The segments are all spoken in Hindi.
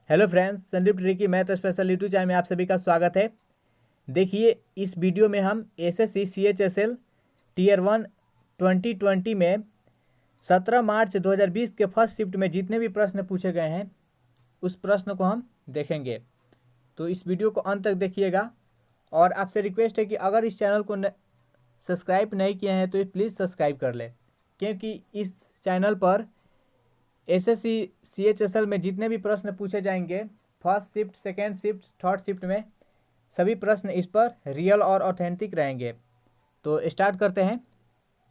Hello friends, Sandeep tricky math special YouTube channel में आप सभी का स्वागत है। देखिए, इस वीडियो में हम एसएससी सीएचएसएल टीयर 1 2020 में 17 मार्च 2020 के फर्स्ट शिफ्ट में जितने भी प्रश्न पूछे गए हैं उस प्रश्न को हम देखेंगे। तो इस वीडियो को अंत तक देखिएगा और आपसे रिक्वेस्ट है कि अगर इस चैनल को सब्सक्राइब नहीं किए हैं तो प्लीज़ सब्सक्राइब कर लें, क्योंकि इस चैनल पर एसएससी सीएचएसएल में जितने भी प्रश्न पूछे जाएंगे first shift, second shift, third shift में सभी प्रश्न इस पर रियल और ऑथेंटिक रहेंगे। तो स्टार्ट करते हैं।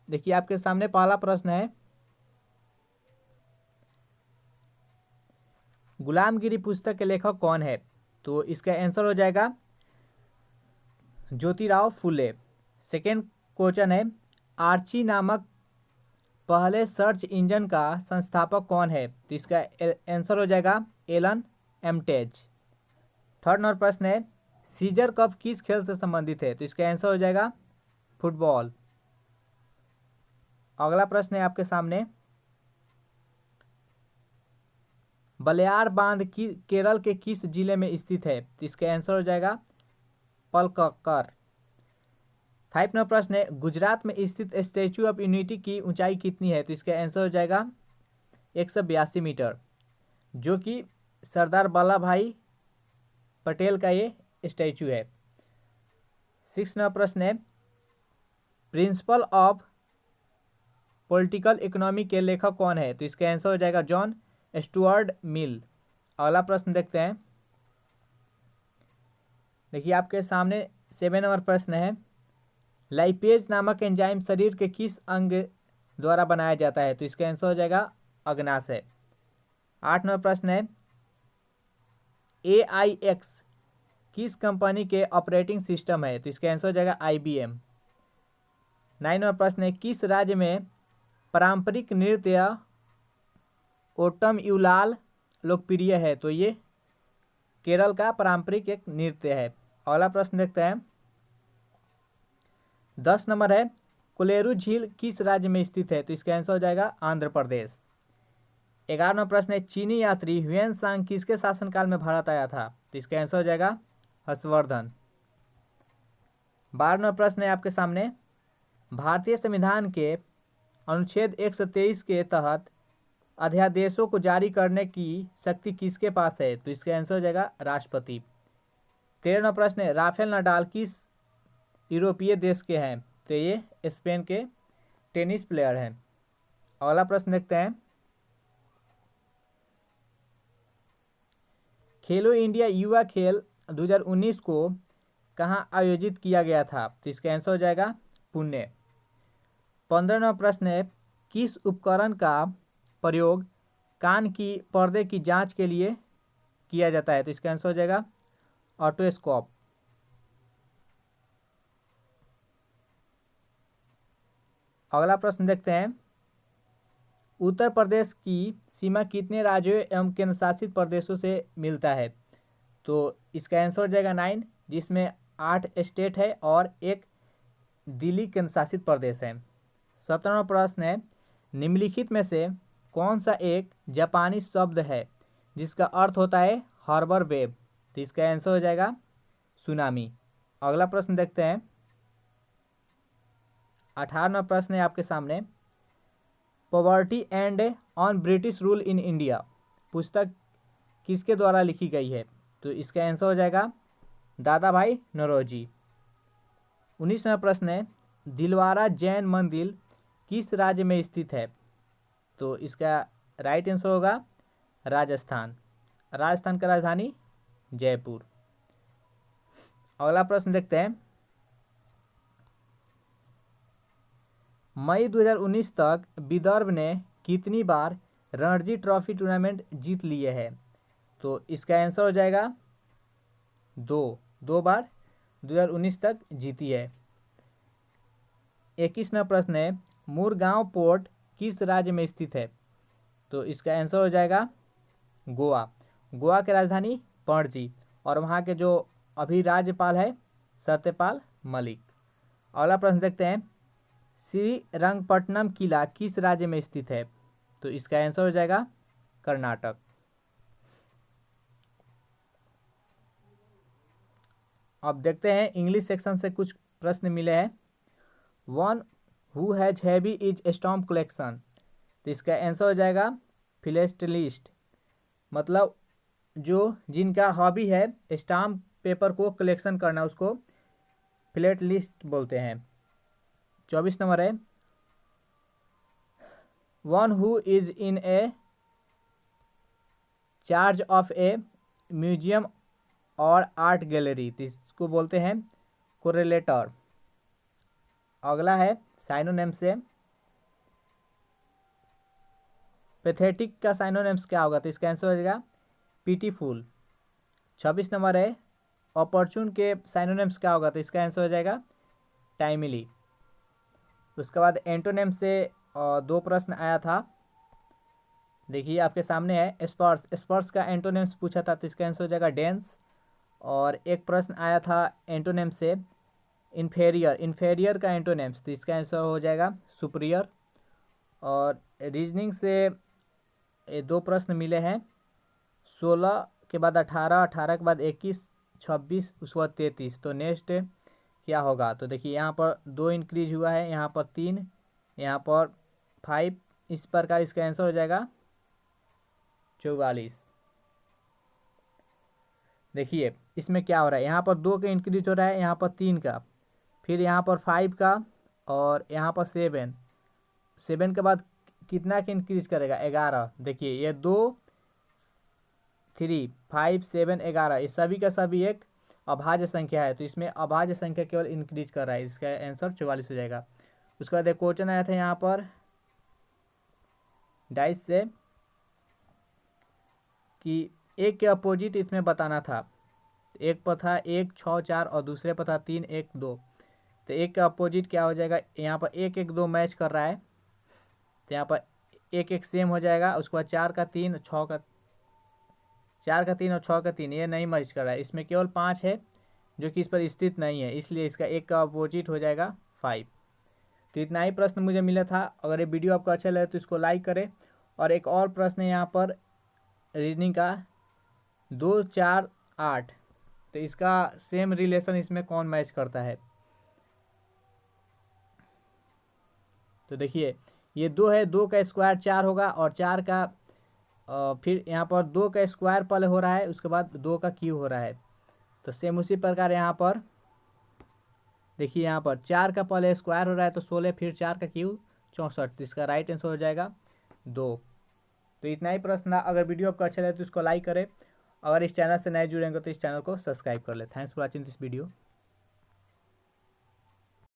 देखिए, आपके सामने पहला प्रश्न है, गुलामगिरी पुस्तक के लेखक कौन है? तो इसका आंसर हो जाएगा ज्योतिराव फुले। सेकेंड क्वेश्चन है, आर्ची नामक पहले सर्च इंजन का संस्थापक कौन है? तो इसका आंसर हो जाएगा एलन एमटेज। थर्ड नंबर प्रश्न है, सीजर कप किस खेल से संबंधित है? तो इसका आंसर हो जाएगा फुटबॉल। अगला प्रश्न है आपके सामने, बलियार बांध की केरल के किस जिले में स्थित है? तो इसका आंसर हो जाएगा पलक्कड़। 5 नंबर प्रश्न है, गुजरात में स्थित स्टैच्यू ऑफ यूनिटी की ऊंचाई कितनी है? तो इसका आंसर हो जाएगा 182 मीटर, जो कि सरदार वल्लभ भाई पटेल का ये स्टैच्यू है। 6 नंबर प्रश्न है, प्रिंसिपल ऑफ पॉलिटिकल इकोनॉमी के लेखक कौन है? तो इसका आंसर हो जाएगा जॉन स्टुअर्ट मिल। अगला प्रश्न देखते हैं। देखिए, आपके सामने 7 नंबर प्रश्न है, लाइपेज नामक एंजाइम शरीर के किस अंग द्वारा बनाया जाता है? तो इसका आंसर हो जाएगा अग्नाशय। 8 नंबर प्रश्न है, AIX किस कंपनी के ऑपरेटिंग सिस्टम है? तो इसका आंसर हो जाएगा IBM। 9 नंबर प्रश्न है, किस राज्य में पारंपरिक नृत्य ओटम यूलाल लोकप्रिय है? तो ये केरल का पारंपरिक एक नृत्य है। अगला प्रश्न देखते हैं। 10 नंबर है, कोलेरू झील किस राज्य में स्थित है? तो इसका आंसर हो जाएगा आंध्र प्रदेश। 11 नंबर प्रश्न है, चीनी यात्री ह्वेन सांग किसके शासनकाल में भारत आया था? तो इसका आंसर हो जाएगा हर्षवर्धन। 12 नंबर प्रश्न है आपके सामने, भारतीय संविधान के अनुच्छेद 123 के तहत अध्यादेशों को जारी करने की शक्ति किसके पास है? तो इसका आंसर हो जाएगा राष्ट्रपति। 13 नंबर प्रश्न है, राफेल नडाल किस यूरोपीय देश के हैं? तो ये स्पेन के टेनिस प्लेयर हैं। अगला प्रश्न देखते हैं, खेलो इंडिया युवा खेल 2019 को कहाँ आयोजित किया गया था? तो इसका आंसर हो जाएगा पुणे। 15 नंबर प्रश्न है, किस उपकरण का प्रयोग कान की पर्दे की जांच के लिए किया जाता है? तो इसका आंसर हो जाएगा ऑटोस्कोप। अगला प्रश्न देखते हैं, उत्तर प्रदेश की सीमा कितने राज्यों एवं केंद्र शासित प्रदेशों से मिलता है? तो इसका आंसर हो जाएगा 9, जिसमें 8 स्टेट है और एक दिल्ली केंद्र शासित प्रदेश है। 17वां प्रश्न है, निम्नलिखित में से कौन सा एक जापानी शब्द है जिसका अर्थ होता है हार्बर वेव? तो इसका आंसर हो जाएगा सुनामी। अगला प्रश्न देखते हैं। 18वां प्रश्न है आपके सामने, poverty and on British rule in India पुस्तक किसके द्वारा लिखी गई है? तो इसका आंसर हो जाएगा दादा भाई नौरोजी। 19वां प्रश्न है, दिलवारा जैन मंदिर किस राज्य में स्थित है? तो इसका राइट आंसर होगा राजस्थान। राजस्थान का राजधानी जयपुर। अगला प्रश्न देखते हैं, मई 2019 तक विदर्भ ने कितनी बार रणजी ट्रॉफी टूर्नामेंट जीत लिए है? तो इसका आंसर हो जाएगा 2 बार 2019 तक जीती है। 21वां प्रश्न है, मुरगांव पोर्ट किस राज्य में स्थित है? तो इसका आंसर हो जाएगा गोवा। गोवा की राजधानी पणजी और वहाँ के जो अभी राज्यपाल है सत्यपाल मलिक। अगला प्रश्न देखते हैं, श्रीरंगपट्टनम किला किस राज्य में स्थित है? तो इसका आंसर हो जाएगा कर्नाटक। अब देखते हैं इंग्लिश सेक्शन से कुछ प्रश्न मिले हैं। One who has heavy is stomp collection, तो इसका आंसर हो जाएगा फिलेटलिस्ट। मतलब जो जिनका हॉबी है स्टाम्प पेपर को कलेक्शन करना, उसको फिलेटलिस्ट बोलते हैं। 24 नंबर है one who is in A charge of A museum और आर्ट गैलरी, तो इसको बोलते हैं कोरिलेटर। अगला है साइनोनिम से पैथेटिक का साइनोनिम्स क्या होगा, तो इसका आंसर हो जाएगा पीटीफुल। 26 नंबर है अपॉर्चून के साइनोनिम्स क्या होगा, तो इसका आंसर हो जाएगा टाइमली। उसके बाद एंटोनिम से दो प्रश्न आया था, देखिए आपके सामने है स्पर्श। स्पर्श का एंटोनिम्स पूछा था, तो इसका आंसर हो जाएगा डेंस। और एक प्रश्न आया था एंटोनिम से इन्फेरियर। इन्फेरियर का एंटोनिम्स, तो इसका आंसर हो जाएगा सुपीरियर। और रीजनिंग से ये दो प्रश्न मिले हैं 16 के बाद 18, 18 के बाद 21, 26, उसके बाद 33। तो नेक्स्ट क्या होगा, तो देखिए यहाँ पर 2 इंक्रीज हुआ है, यहाँ पर 3, यहाँ पर 5, इस प्रकार इसका आंसर हो जाएगा 44। देखिए इसमें क्या हो रहा है, यहाँ पर 2 का इंक्रीज हो रहा है, यहाँ पर 3 का, फिर यहाँ पर 5 का, और यहाँ पर 7 के बाद कितना का इंक्रीज करेगा 11। देखिए ये 2, 3, 5, 7, 11 ये सभी का सभी एक अभाज्य संख्या है, तो इसमें अभाज्य संख्या केवल इंक्रीज कर रहा है, इसका आंसर 44 हो जाएगा। उसके बाद एक क्वेश्चन आया था यहाँ पर डाइस से कि एक के अपोजिट इसमें बताना था। एक पर था 1, 6, 4 और दूसरे पर था 3, 1, 2। तो एक का अपोजिट क्या हो जाएगा, यहाँ पर 1, 1, 2 मैच कर रहा है, तो यहाँ पर 1, 1 सेम हो जाएगा। उसके बाद 4 का 3, 6 का 4 का 3 और 6 का 3 ये नहीं मैच कर रहा है, इसमें केवल 5 है जो कि इस पर स्थित नहीं है, इसलिए इसका एक का अपोजिट हो जाएगा 5। तो इतना ही प्रश्न मुझे मिला था। अगर ये वीडियो आपको अच्छा लगे तो इसको लाइक करें। और एक और प्रश्न है यहाँ पर रीजनिंग का 2, 4, 8, तो इसका सेम रिलेशन इसमें कौन मैच करता है। तो देखिए ये 2 है, 2 का स्क्वायर 4 होगा, और 4 का फिर यहाँ पर 2 का स्क्वायर पहले हो रहा है, उसके बाद 2 का क्यूब हो रहा है। तो सेम उसी प्रकार यहाँ पर देखिए यहाँ पर 4 का पहले स्क्वायर हो रहा है, तो 16, फिर 4 का क्यूब 64। तो इसका राइट आंसर हो जाएगा 2। तो इतना ही प्रश्न था। अगर वीडियो आपको अच्छा लगे तो इसको लाइक करें। अगर इस चैनल से नए जुड़ेंगे तो इस चैनल को सब्सक्राइब कर ले। Thanks for watching this video.